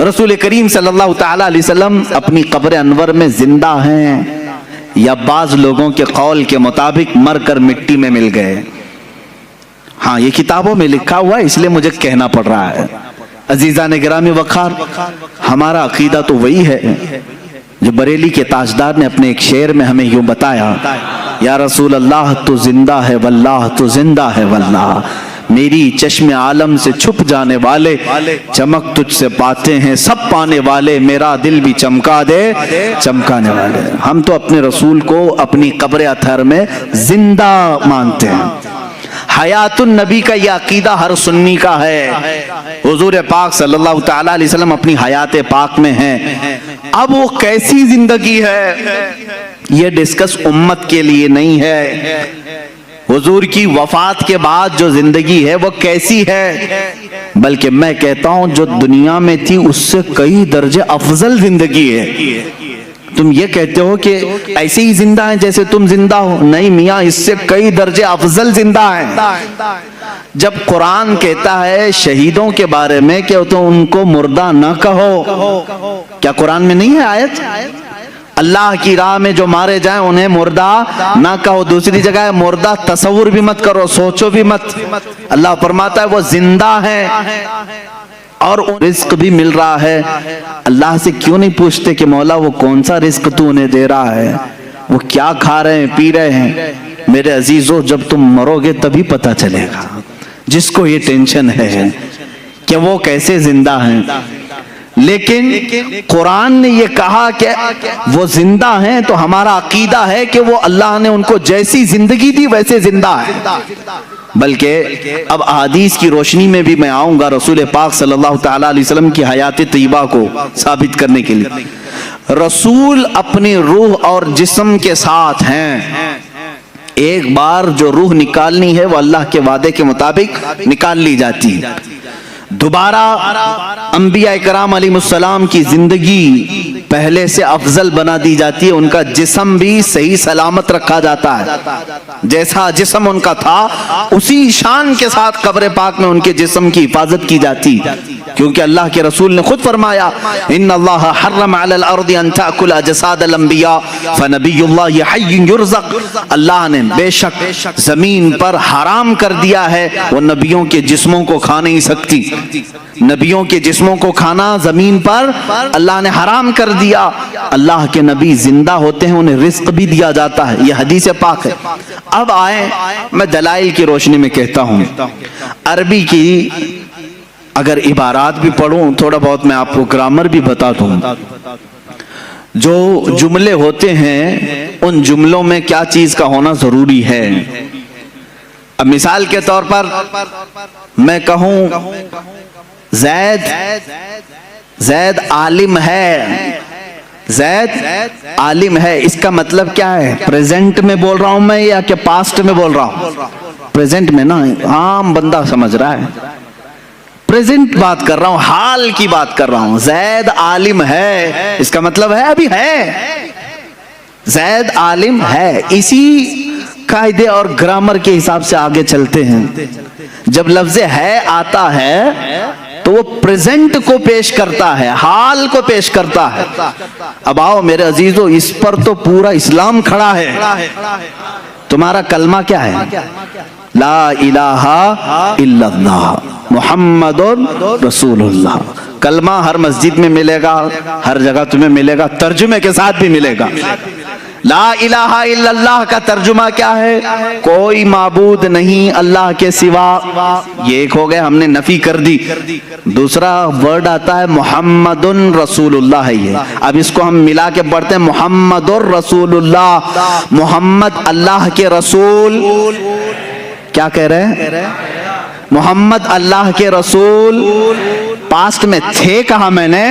رسول کریم صلی اللہ تعالی علیہ وسلم اپنی قبر انور میں زندہ ہیں یا بعض لوگوں کے قول کے مطابق مر کر مٹی میں مل گئے؟ ہاں یہ کتابوں میں لکھا ہوا ہے، اس لیے مجھے کہنا پڑ رہا ہے۔ عزیزان گرامی وقار، ہمارا عقیدہ تو وہی ہے جو بریلی کے تاجدار نے اپنے ایک شعر میں ہمیں یوں بتایا، یا رسول اللہ تو زندہ ہے واللہ تو زندہ ہے واللہ، میری چشم عالم سے چھپ جانے والے چمک تجھ سے پاتے ہیں سب پانے والے، میرا دل بھی چمکا دے چمکانے والے۔ ہم تو اپنے رسول کو اپنی قبر اطہر میں زندہ مانتے ہیں۔ حیات النبی کا یہ عقیدہ ہر سنی کا ہے۔ حضور پاک صلی اللہ تعالیٰ علیہ وسلم اپنی حیات پاک میں ہیں۔ اب وہ کیسی زندگی ہے یہ ڈسکس امت کے لیے نہیں ہے، حضور کی وفات کے بعد جو زندگی ہے وہ کیسی ہے، بلکہ میں کہتا ہوں جو دنیا میں تھی اس سے کئی درجے افضل زندگی ہے۔ تم یہ کہتے ہو کہ ایسے ہی زندہ ہیں جیسے تم زندہ ہو، نہیں میاں، اس سے کئی درجے افضل زندہ ہیں۔ جب قرآن کہتا ہے شہیدوں کے بارے میں کہ تو ان کو مردہ نہ کہو، کیا قرآن میں نہیں ہے آیت؟ اللہ کی راہ میں جو مارے جائیں انہیں مردہ نہ کہو۔ دوسری جگہ ہے مردہ تصور بھی مت کرو، سوچو بھی مت۔ اللہ فرماتا ہے وہ زندہ ہیں اور رزق بھی مل رہا ہے۔ اللہ سے کیوں نہیں پوچھتے کہ مولا وہ کون سا رزق تو انہیں دے رہا ہے، وہ کیا کھا رہے ہیں پی رہے ہیں؟ میرے عزیزو، جب تم مرو گے تبھی پتہ چلے گا۔ جس کو یہ ٹینشن ہے کہ وہ کیسے زندہ ہیں، لیکن قرآن نے یہ کہا کہ وہ زندہ ہیں تو ہمارا عقیدہ ہے کہ وہ اللہ نے ان کو جیسی زندگی دی ویسے زندہ ہے۔ بلکہ اب احادیث کی روشنی میں بھی میں آؤں گا رسول پاک صلی اللہ تعالیٰ علیہ وسلم کی حیات طیبہ کو ثابت کرنے کے لیے۔ رسول اپنی روح اور جسم کے ساتھ ہیں، ایک بار جو روح نکالنی ہے وہ اللہ کے وعدے کے مطابق نکال لی جاتی ہے۔ دوبارہ انبیاء کرام علیہ السلام کی زندگی پہلے سے افضل بنا دی جاتی ہے، ان کا جسم بھی صحیح سلامت رکھا جاتا ہے، جیسا جسم ان کا تھا اسی شان کے ساتھ قبر پاک میں ان کے جسم کی حفاظت کی جاتی، کیونکہ اللہ کے رسول نے خود فرمایا ان اللہ حرم علی الارض ان تاکل اجساد الانبیاء فنبی اللہ حی یرزق، اللہ نے بے شک زمین پر حرام کر دیا ہے وہ نبیوں کے جسموں کو کھا نہیں سکتی، نبیوں کے جسموں کو کھانا زمین پر اللہ نے حرام کر دیا۔ اللہ کے نبی زندہ ہوتے ہیں، انہیں رزق بھی دیا جاتا ہے، یہ حدیث پاک ہے۔ اب آئیں، میں دلائل کی روشنی میں کہتا ہوں، عربی کی اگر عبارات بھی پڑھوں تھوڑا بہت میں آپ کو گرامر بھی بتا دوں، جو جملے ہوتے ہیں ان جملوں میں کیا چیز کا ہونا ضروری ہے۔ اب مثال کے طور پر میں کہوں زید عالم ہے، زید عالم ہے، اس کا مطلب کیا ہے؟ پریزنٹ میں بول رہا ہوں میں یا کہ پاسٹ میں بول رہا ہوں؟ پریزنٹ میں نا، عام بندہ سمجھ رہا ہے، پریزنٹ بات کر رہا ہوں، حال کی بات کر رہا ہوں۔ زید عالم ہے، اس کا مطلب ہے ابھی ہے، زید عالم ہے۔ اسی قاعدے اور گرامر کے حساب سے آگے چلتے ہیں۔ جب لفظ ہے آتا ہے تو وہ پریزنٹ کو پیش کرتا ہے، حال کو پیش کرتا ہے۔ اب آؤ میرے عزیزو، اس پر تو پورا اسلام کھڑا ہے۔ تمہارا کلمہ کیا ہے؟ لا الہ الا اللہ محمد رسول اللہ۔ کلمہ ہر مسجد میں ملے گا، ہر جگہ تمہیں ملے گا، ترجمے کے ساتھ بھی ملے گا۔ لا الہ الا اللہ کا ترجمہ کیا ہے؟ کوئی معبود نہیں اللہ کے سوا، یہ ایک ہو گیا، ہم نے نفی کر دی۔ دوسرا ورڈ آتا ہے محمد رسول اللہ ہے، یہ اب اس کو ہم ملا کے پڑھتے ہیں محمد رسول اللہ، محمد اللہ کے رسول۔ کیا کہہ رہے ہیں؟ محمد اللہ کے رسول۔ پاسٹ میں تھے کہا میں نے،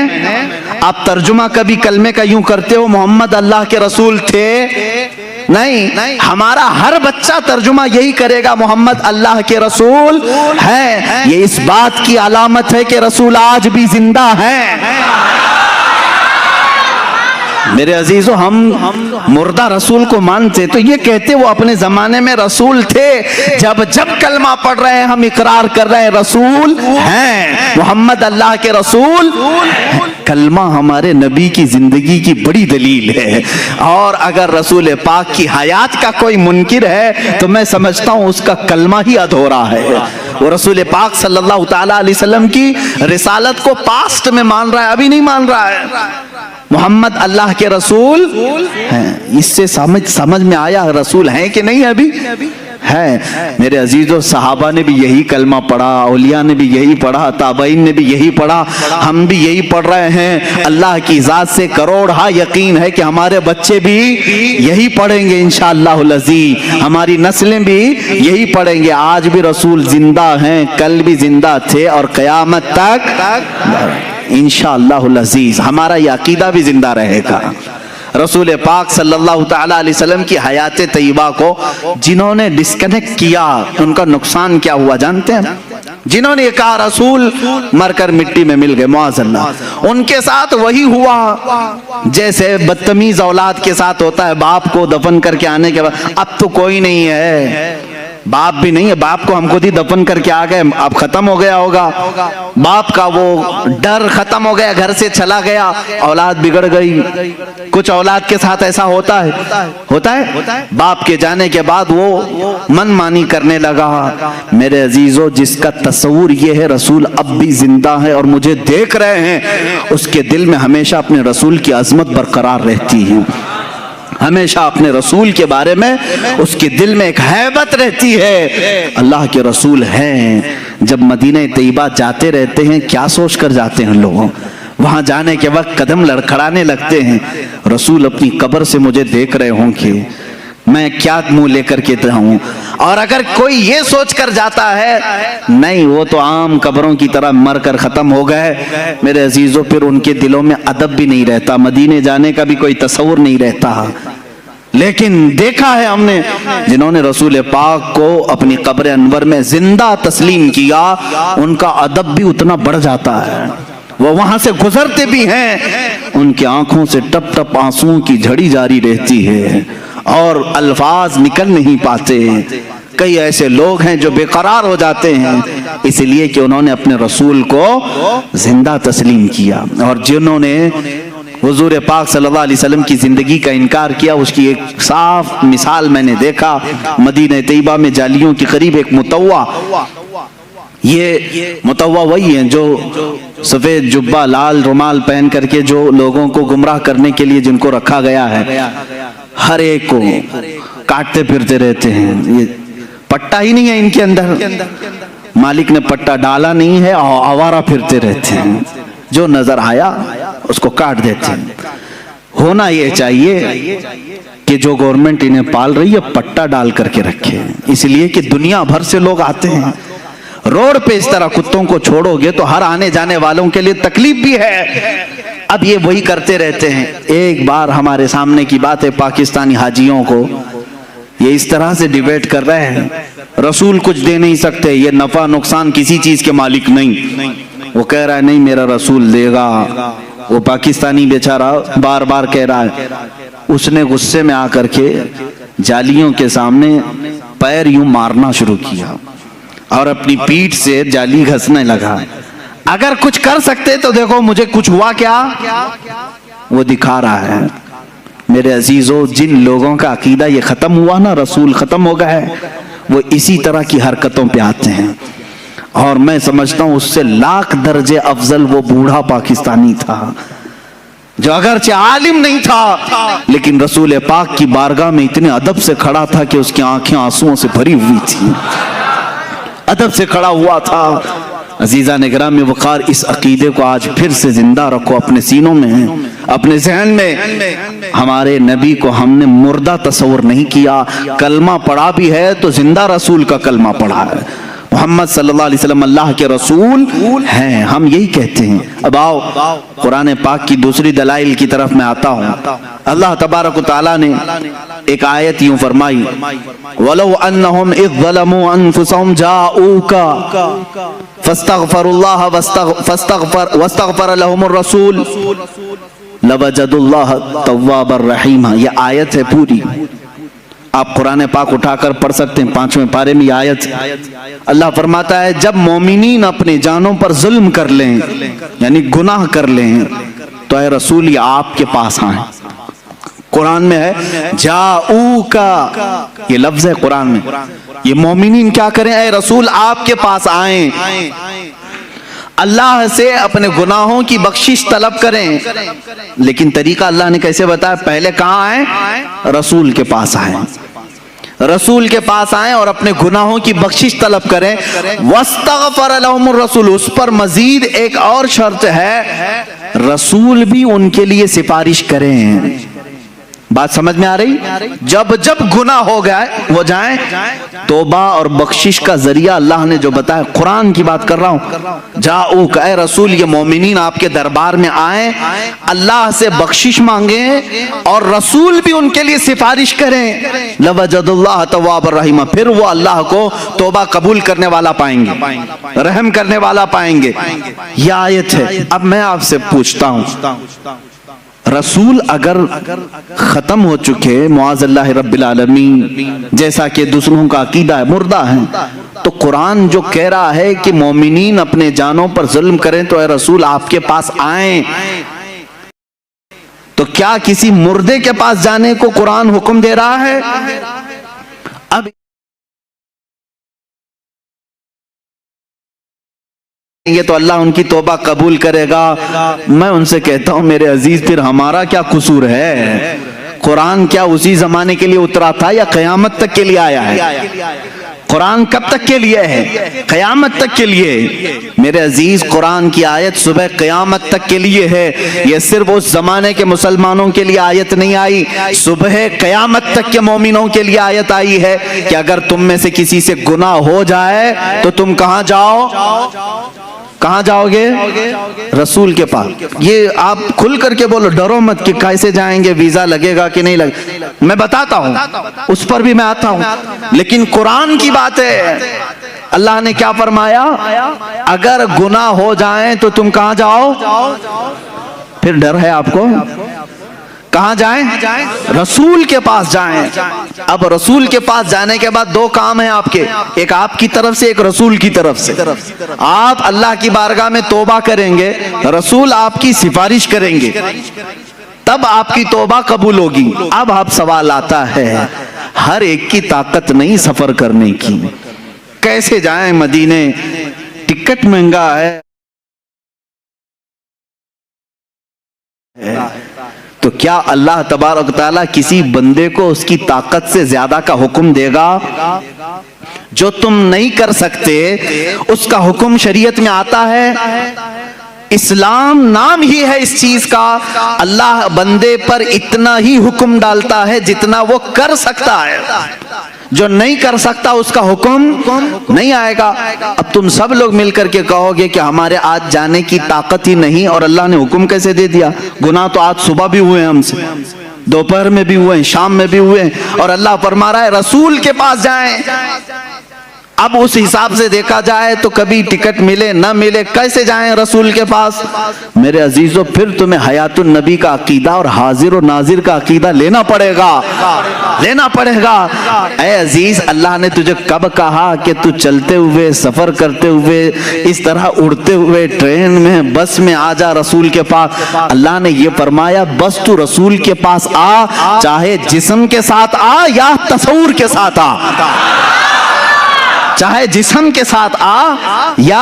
آپ ترجمہ کبھی کلمے کا یوں کرتے ہو محمد اللہ کے رسول تھے؟ نہیں، ہمارا ہر بچہ ترجمہ یہی کرے گا محمد اللہ کے رسول ہے۔ یہ اس بات کی علامت ہے کہ رسول آج بھی زندہ ہیں۔ میرے عزیزو ہم مردہ رسول کو مانتے تو یہ کہتے وہ اپنے زمانے میں رسول تھے. جب جب کلمہ پڑھ رہے ہیں ہم اقرار کر رہے ہیں رسول ہیں, محمد اللہ کے رسول. کلمہ ہمارے نبی کی زندگی کی بڑی دلیل ہے, اور اگر رسول پاک کی حیات کا کوئی منکر ہے تو میں سمجھتا ہوں اس کا کلمہ ہی ادھورا ہے. وہ رسول پاک صلی اللہ تعالی علیہ وسلم کی رسالت کو پاسٹ میں مان رہا ہے, ابھی نہیں مان رہا ہے. محمد اللہ کے رسول ہیں, اس سے سمجھ میں آیا رسول ہیں کہ نہیں ابھی ہے. میرے عزیزو صحابہ نے بھی یہی کلمہ پڑھا, اولیاء نے بھی یہی پڑھا, تابعین نے بھی یہی پڑھا, ہم بھی یہی پڑھ رہے ہیں. اللہ کی ذات سے کروڑا یقین ہے کہ ہمارے بچے بھی یہی پڑھیں گے انشاءاللہ العزیز, ہماری نسلیں بھی یہی پڑھیں گے. آج بھی رسول زندہ ہیں, کل بھی زندہ تھے اور قیامت تک انشاءاللہ العزیز ہمارا یہ عقیدہ بھی زندہ رہے گا. رسول پاک صلی اللہ تعالی علیہ وسلم کی حیات طیبہ کو جنہوں نے ڈسکنیکٹ کیا ان کا نقصان کیا ہوا جانتے ہیں؟ جنہوں نے کہا رسول مر کر مٹی میں مل گئے, معاذ اللہ, ان کے ساتھ وہی ہوا جیسے بدتمیز اولاد کے ساتھ ہوتا ہے. باپ کو دفن کر کے آنے کے بعد اب تو کوئی نہیں ہے, باپ بھی نہیں ہے, باپ کو ہم خود ہی دفن کر کے آ گئے, اب ختم ہو گیا ہوگا. باپ کا وہ ڈر ختم ہو گیا, گھر سے چلا گیا, اولاد بگڑ گئی. کچھ اولاد کے ساتھ ایسا ہوتا ہے باپ کے جانے کے بعد وہ من مانی کرنے لگا. میرے عزیزو جس کا تصور یہ ہے رسول اب بھی زندہ ہے اور مجھے دیکھ رہے ہیں, اس کے دل میں ہمیشہ اپنے رسول کی عظمت برقرار رہتی ہے, ہمیشہ اپنے رسول کے بارے میں اس کے دل میں ایک ہیبت رہتی ہے. اللہ کے رسول ہیں. جب مدینہ طیبہ جاتے رہتے ہیں کیا سوچ کر جاتے ہیں لوگوں, وہاں جانے کے وقت قدم لڑکھڑانے لگتے ہیں, رسول اپنی قبر سے مجھے دیکھ رہے ہوں کہ میں کیا منہ لے کر کے رہوں. اور اگر کوئی یہ سوچ کر جاتا ہے نہیں وہ تو عام قبروں کی طرح مر کر ختم ہو گئے, میرے عزیزوں پھر ان کے دلوں میں ادب بھی نہیں رہتا, مدینے جانے کا بھی کوئی تصور نہیں رہتا. لیکن دیکھا ہے ہم نے جنہوں نے رسول پاک کو اپنی قبر انور میں زندہ تسلیم کیا, ان کا ادب بھی اتنا بڑھ جاتا ہے. وہ وہاں سے گزرتے بھی ہیں, ان کی آنکھوں سے ٹپ ٹپ آنسوں کی جھڑی جاری رہتی ہے اور الفاظ نکل نہیں پاتے. کئی ایسے لوگ ہیں جو بے قرار ہو جاتے ہیں اس لیے کہ انہوں نے اپنے رسول کو زندہ تسلیم کیا. اور جنہوں نے حضور پاک صلی اللہ علیہ وسلم کی زندگی کا انکار کیا, اس کی ایک صاف مثال میں نے دیکھا مدینہ طیبہ میں جالیوں کے قریب ایک متوع. یہ متوع وہی ہیں جو سفید جبہ لال رومال پہن کر کے جو لوگوں کو گمراہ کرنے کے لیے جن کو رکھا گیا ہے, ہر ایک کو کاٹتے پھرتے رہتے ہیں. یہ پٹا ہی نہیں ہے ان کے اندر, مالک نے پٹا ڈالا نہیں ہے, آوارہ پھرتے رہتے ہیں, جو نظر آیا اس کو کاٹ دیتے ہیں. ہونا یہ چاہیے کہ جو گورنمنٹ انہیں پال رہی ہے پٹا ڈال کر کے رکھے, اس لیے کہ دنیا بھر سے لوگ آتے ہیں. روڈ پہ اس طرح کتوں کو چھوڑو گے تو ہر آنے جانے والوں کے لیے تکلیف بھی ہے. اب یہ وہی کرتے رہتے ہیں. ایک بار ہمارے سامنے کی بات ہے, پاکستانی حاجیوں کو یہ اس طرح سے ڈیبیٹ کر رہے ہیں, رسول کچھ دے نہیں سکتے, یہ نفع نقصان کسی چیز کے مالک نہیں. وہ کہہ رہا ہے نہیں میرا رسول دے گا. وہ پاکستانی بیچارہ بار بار کہہ رہا ہے. اس نے غصے میں آ کر کے جالیوں کے سامنے پیر یوں مارنا شروع کیا اور اپنی پیٹھ سے جالی گھسنے لگا. اگر کچھ کر سکتے تو دیکھو مجھے کچھ ہوا کیا, وہ دکھا رہا ہے. میرے عزیزو جن لوگوں کا عقیدہ یہ ختم ہوا نا رسول ختم ہو گئے, وہ اسی طرح کی حرکتوں پہ آتے ہیں. اور میں سمجھتا ہوں اس سے لاکھ درجے افضل وہ بوڑھا پاکستانی تھا جو اگرچہ عالم نہیں تھا لیکن رسول پاک کی بارگاہ میں اتنے ادب سے کھڑا تھا کہ اس کی آنکھیں آنسوؤں سے بھری ہوئی تھی, ادب سے کھڑا ہوا تھا. عزیزان گرامی وقار, اس عقیدے کو آج پھر سے زندہ رکھو اپنے سینوں میں, اپنے ذہن میں. ہمارے نبی کو ہم نے مردہ تصور نہیں کیا, کلمہ پڑھا بھی ہے تو زندہ رسول کا کلمہ پڑھا ہے. محمد صلی اللہ علیہ وسلم اللہ کے رسول ہیں, ہم یہی کہتے ہیں. اب آؤ قرآن پاک کی دوسری دلائل کی طرف میں آتا ہوں. اللہ تبارک و تعالیٰ نے ایک آیت یوں فرمائی, وَلَوْ أَنَّهُمْ إِذْ ظَلَمُوا أَنفُسَهُمْ جَاءُوكَ فَاسْتَغْفَرُوا اللَّهَ وَاسْتَغْفَرَ لَهُمُ الرَّسُولُ लवजदुल्लाह तव्वाबर रहीमा, ये आयत है पूरी। आप कुरान पाक उठाकर पढ़ सकते हैं, 5वें पारे में ये आयत है। अल्लाह फरमाता है जब मोमिनीन अपने जानों पर जुल्म कर लें, यानी गुनाह कर लें, तो ऐ रसूल ये आपके पास आए। कुरान में है जाऊ का, ये लफ्ज है कुरान में। ये मोमिनीन क्या करें? ऐ रसूल आपके पास आए, अल्लाह से अपने गुनाहों की बख्शिश तलब करें। लेकिन तरीका अल्लाह ने कैसे बताया? पहले कहां आए? रसूल के पास आए, रसूल के पास आए और अपने गुनाहों की बख्शिश तलब करें। वस्तगफर लहुमुर रसूल, उस पर मजीद एक और शर्त है, रसूल भी उनके लिए सिफारिश करें। बात समझ में आ रही? जब जब गुनाह हो जाए, तौबा और बख्शिश का जरिया अल्लाह ने जो बताया, कुरान की बात कर रहा हूं। जाओ का रसूल, ये मोमिनीन आपके दरबार में आए, अल्लाह से बख्शिश मांगे और रसूल भी उनके लिए सिफारिश करें। लवजदुल्लाह तव्वाबर रहीमा, फिर वो अल्लाह को तौबा कबूल करने वाला पाएंगे, रहम करने वाला पाएंगे। यह आयत है। अब मैं आपसे पूछता हूं, रसूल अगर खत्म हो चुके मुआज़ल्लाह रब्बिल आलमीन, जैसा कि दूसरों का अकीदा है, मुर्दा है, तो कुरान जो कह रहा है कि मोमिनीन अपने जानों पर जुल्म करें तो ऐ रसूल आपके पास आए, तो क्या किसी मुर्दे के पास जाने को कुरान हुक्म दे रहा है? अब ये तो अल्लाह उनकी तौबा कबूल करेगा। मैं उनसे कहता हूं मेरे अजीज, फिर हमारा क्या कसूर है? कुरान क्या उसी जमाने के लिए उतरा था या कयामत तक के लिए आया है? कुरान कब तक के लिए है? कयामत तक के लिए। मेरे अजीज, कुरान की आयत सुबह कयामत तक के लिए है। ये सिर्फ उस जमाने के मुसलमानों के लिए आयत नहीं आई, सुबह कयामत तक के मोमिनों के लिए आयत आई है कि अगर तुम में से किसी से गुनाह हो जाए तो तुम कहां जाओ? कहां जाओगे? रसूल के पास। ये आप खुल करके बोलो, डरो मत कि कैसे जाएंगे, वीजा लगेगा कि नहीं लगेगा। मैं बताता हूं, उस पर भी मैं आता हूं, लेकिन कुरान की बात है। अल्लाह ने क्या फरमाया? अगर गुनाह हो जाए तो तुम कहां जाओ? फिर डर है आपको? कहां जाएं? रसूल के पास जाएं। अब रसूल के पास जाने के बाद दो काम हैं आपके, एक आपकी तरफ से, एक रसूल की तरफ से। आप अल्लाह की बारगाह में तौबा करेंगे, रसूल आपकी सिफारिश करेंगे, तब आपकी तौबा कबूल होगी। अब आप सवाल आता है, हर एक की ताकत नहीं सफर करने की, कैसे जाएं मदीने? टिकट महंगा है, तो क्या अल्लाह तबारक ताला किसी बंदे को उसकी ताकत से ज्यादा का हुक्म देगा? जो तुम नहीं कर सकते उसका हुक्म शरीयत में आता है। इस्लाम नाम ही है इस चीज का। अल्लाह बंदे पर इतना ही हुक्म डालता है जितना वो कर सकता है, जो नहीं कर सकता उसका हुक्म नहीं आएगा। अब तुम सब लोग मिलकर के कहोगे कि हमारे आज जाने की ताकत ही नहीं, और अल्लाह ने हुक्म कैसे दे दिया? गुनाह तो आज सुबह भी हुए हमसे, दोपहर में भी हुए, शाम में भी हुए, और अल्लाह फरमा रहा है रसूल के पास जाएं। अब उस हिसाब से देखा जाए तो कभी टिकट मिले ना मिले, कैसे जाएं रसूल के पास? मेरे अजीजों, फिर तुम्हें हयातुन नबी का अकीदा और हाजिर और नाजिर का अकीदा लेना पड़ेगा, लेना पड़ेगा। ऐ अजीज, अल्लाह ने तुझे कब कहा कि तू चलते हुए, सफर करते हुए, इस तरह उड़ते हुए, ट्रेन में, बस में आ जा रसूल के पास? अल्लाह ने ये फरमाया, बस तू रसूल के पास आ, चाहे जिस्म के साथ आ या तसव्वुर के साथ आ, चाहे जिस्म के साथ आ या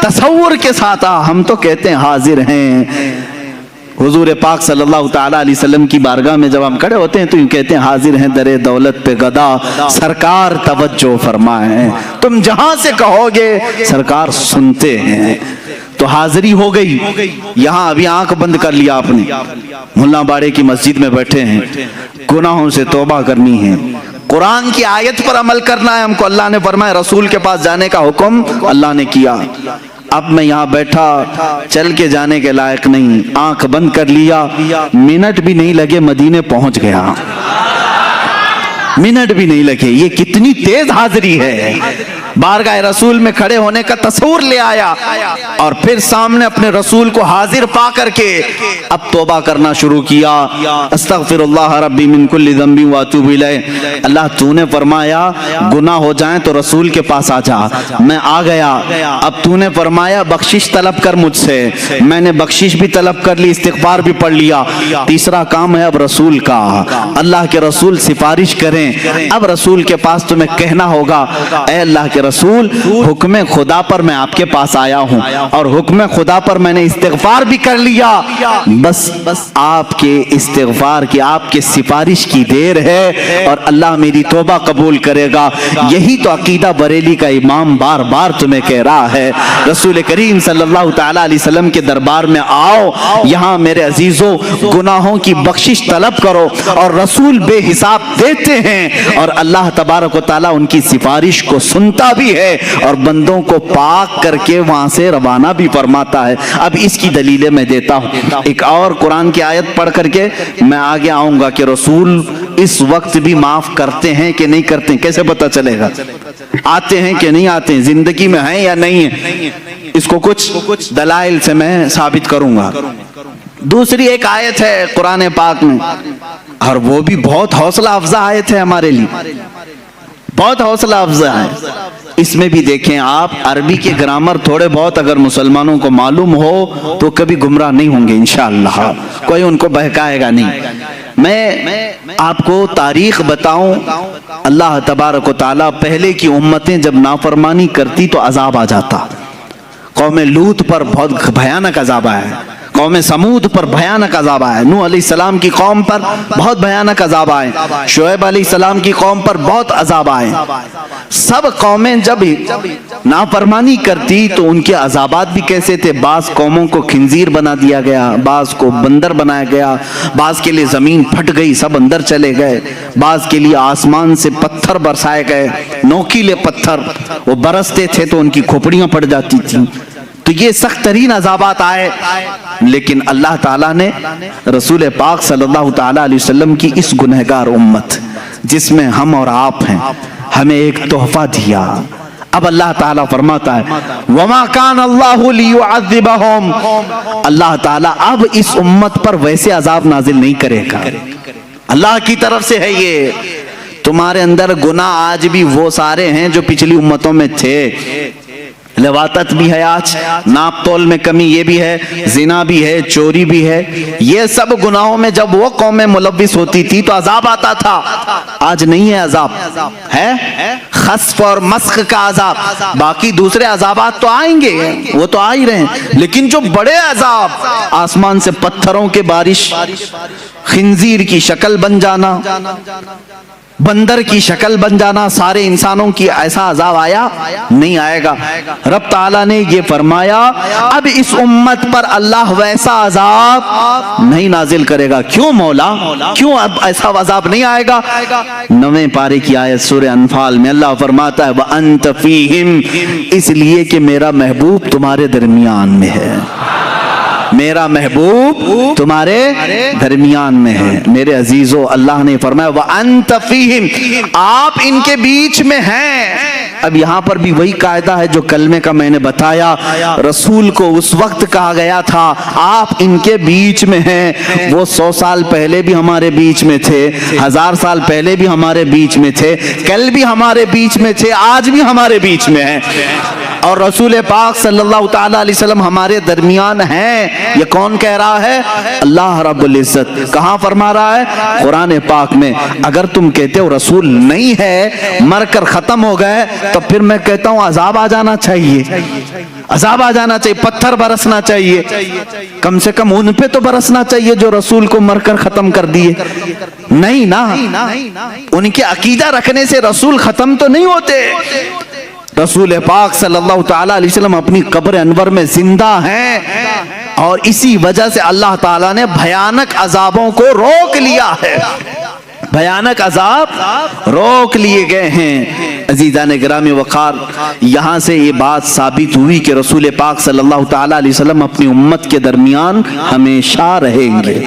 तसव्वुर के साथ आ, हम तो कहते हैं हाजिर हैं। हुजूर पाक सल्लल्लाहु ताला अलैहि वसल्लम की बारगाह में जब हम खड़े होते हैं तो यूं कहते हैं हाजिर हैं दरे दौलत पे गदा, सरकार तवज्जो फरमाए। तुम जहां से कहोगे सरकार सुनते हैं। तो हाजिरी हो गई। यहां अभी आंख बंद कर लिया आपने, मुल्ला बाड़े की मस्जिद में बैठे हैं, गुनाहों से तौबा करनी है, कुरान की आयत पर अमल करना है हमको। अल्लाह ने फरमाया रसूल के पास जाने का हुक्म अल्लाह ने किया। अब मैं यहाँ बैठा, चल के जाने के लायक नहीं, आंख बंद कर लिया, मिनट भी नहीं लगे मदीने पहुंच गया। मिनट भी नहीं लगे। ये कितनी तेज हाजिरी है। बारगाह रसूल में खड़े होने का तस्वूर ले आया और फिर सामने अपने रसूल को हाजिर पा करके अब तौबा करना शुरू किया। अस्तगफिरुल्लाह रब्बी मिन कुल्ली ज़ंबी व अतूबु इलैह। अल्लाह तूने फरमाया गुनाह हो जाए तो रसूल के पास आ जा, मैं आ गया। अब तूने फरमाया बख्शिश तलब कर मुझसे, मैंने बख्शिश भी तलब कर ली, इस्तिग़फ़ार भी पढ़ लिया। तीसरा काम है अब रसूल का, अल्लाह के रसूल सिफारिश करें। अब रसूल के पास तुम्हें कहना होगा, ऐ अल्लाह के रसूल, हुक्म खुदा पर मैं आपके पास आया हूँ और हुक्म खुदा पर मैंने इस्तिग़फ़ार भी कर लिया, बस आपके इस्तिग़फ़ार की, आपके सिफारिश की देर है और अल्लाह मेरी तौबा कबूल करेगा। यही तो अकीदा बरेली का इमाम बार बार तुम्हें कह रहा है। रसूल करीम सल्लल्लाहु तआला अलैहि वसल्लम के दरबार में आओ, यहाँ मेरे अजीजों गुनाहों की बख्शिश तलब करो और रसूल बेहिसाब देते हैं और अल्लाह तबारक व तआला उनकी सिफारिश को सुनता भी है और बंदों को पाक करके वहां से रवाना भी फरमाता है। अब इसकी दलीलें मैं देता हूँ। एक और कुरान की आयत पढ़ करके मैं आगे आऊंगा कि रसूल इस वक्त भी माफ करते हैं कि नहीं करते हैं। कैसे पता चलेगा? आते हैं कि नहीं आते हैं, जिंदगी में हैं या नहीं है, इसको कुछ दलाइल से मैं साबित करूंगा। दूसरी एक आयत है कुरान पाक में और वो भी बहुत हौसला अफजा आयत है हमारे लिए, बहुत हौसला अफजा है। इसमें भी देखें आप, अरबी के ग्रामर थोड़े बहुत अगर मुसलमानों को मालूम हो तो कभी गुमराह नहीं होंगे इंशाअल्लाह, कोई उनको बहकाएगा नहीं। मैं आपको तारीख बताऊं, अल्लाह तबारक व तआला पहले की उम्मतें जब नाफरमानी करती तो अजाब आ जाता। कौम लूत पर बहुत भयानक अजाब आया, कौम समूद पर भयानक अजाब आया, नूह अलैहिस्सलाम की कौम पर बहुत भयानक अजाब आए, शुएब अलैहिस्सलाम की कौम पर बहुत अजाब आए। सब कौमें जब नाफरमानी करती तो उनके अजाबात भी कैसे थे। बास कौमों को खिंजीर बना दिया गया, बास को बंदर बनाया गया, बास के लिए जमीन फट गई, सब अंदर चले गए, बास के लिए आसमान से पत्थर बरसाए गए, नोकीले पत्थर, वो बरसते थे तो उनकी खोपड़ियां पड़ जाती थी। तो ये सख्त तरीन अजाबात आए, लेकिन अल्लाह ताला ने रसूल पाक सल्लल्लाहु ताला अलैहि वसल्लम की इस गुनहगार उम्मत जिसमें हम और आप हैं, हमें एक तोहफा दिया। अब अल्लाह ताला फरमाता है वमा कान अल्लाहु लियुअज़्ज़िबहुम, अल्लाह ताला अब इस उम्मत पर वैसे अजाब नाजिल नहीं करेगा। अल्लाह की तरफ से है ये। तुम्हारे अंदर गुनाह आज भी वो सारे हैं जो पिछली उम्मतों में थे। लवातत भी है, आज नाप तोल में कमी ये भी है, जिना भी है, चोरी भी है। ये सब गुनाहों में जब वो कौमें मुलव्विस होती थी तो अजाब आता था। आज नहीं है अजाब, है खस्फ और मस्ख का अजाब। बाकी दूसरे अजाबात तो आएंगे, वो तो आ ही रहे हैं, लेकिन जो बड़े अजाब, आसमान से पत्थरों के बारिश, खिंजीर की शक्ल बन जाना, बंदर की शक्ल बन जाना, सारे इंसानों की ऐसा अजाब आया नहीं आएगा। रब ताला ने ये फरमाया अब इस उम्मत पर अल्लाह वैसा अजाब नहीं नाजिल करेगा। क्यों मौला, क्यों अब ऐसा अजाब नहीं आएगा? 9वें पारे की आयत सूरह अनफाल में अल्लाह फरमाता है व अंत फीहिम, इसलिए कि मेरा महबूब तुम्हारे दरमियान में है, मेरा महबूब तुम्हारे दरमियान में है। मेरे अजीजों, अल्लाह ने फरमाया व अंत फीहिम, आप इनके बीच में हैं। अब यहाँ पर भी वही कायदा है जो कलमे का मैंने बताया। रसूल को उस वक्त कहा गया था आप इनके बीच में हैं। वो 100 साल पहले भी हमारे बीच में थे, 1000 साल पहले भी हमारे बीच में थे, कल भी हमारे बीच में थे, आज भी हमारे बीच में हैं। और रसूल पाक सल्लल्लाहु ताला अलैहि वसल्लम हमारे दरमियान हैं। ये कौन कह रहा है? अल्लाह रब्बुल इज्जत। कहाँ फरमा रहा है? कुरान पाक में। अगर तुम कहते हो रसूल नहीं है, मर कर खत्म हो गए, तो फिर मैं कहता हूँ अजाब आ जाना चाहिए, अजाब आ जाना चाहिए, पत्थर बरसना चाहिए, कम से कम उन पे तो बरसना चाहिए जो रसूल को मरकर खत्म कर दिए। नहीं ना, उनके अकीदा रखने से रसूल खत्म तो नहीं होते। रसूल पाक सल्लल्लाहु ताला अलैहि वसल्लम अपनी कब्र अनवर में जिंदा हैं और इसी वजह से अल्लाह ताला ने भयानक अजाबों को रोक लिया है, भयानक अजाब रोक लिए गए हैं। अजीज़ान गिरामी वक़ार, यहाँ से ये बात साबित हुई कि रसूल पाक सल्लल्लाहु ताला अलैहि वसल्लम अपनी उम्मत के दरमियान हमेशा रहेंगे।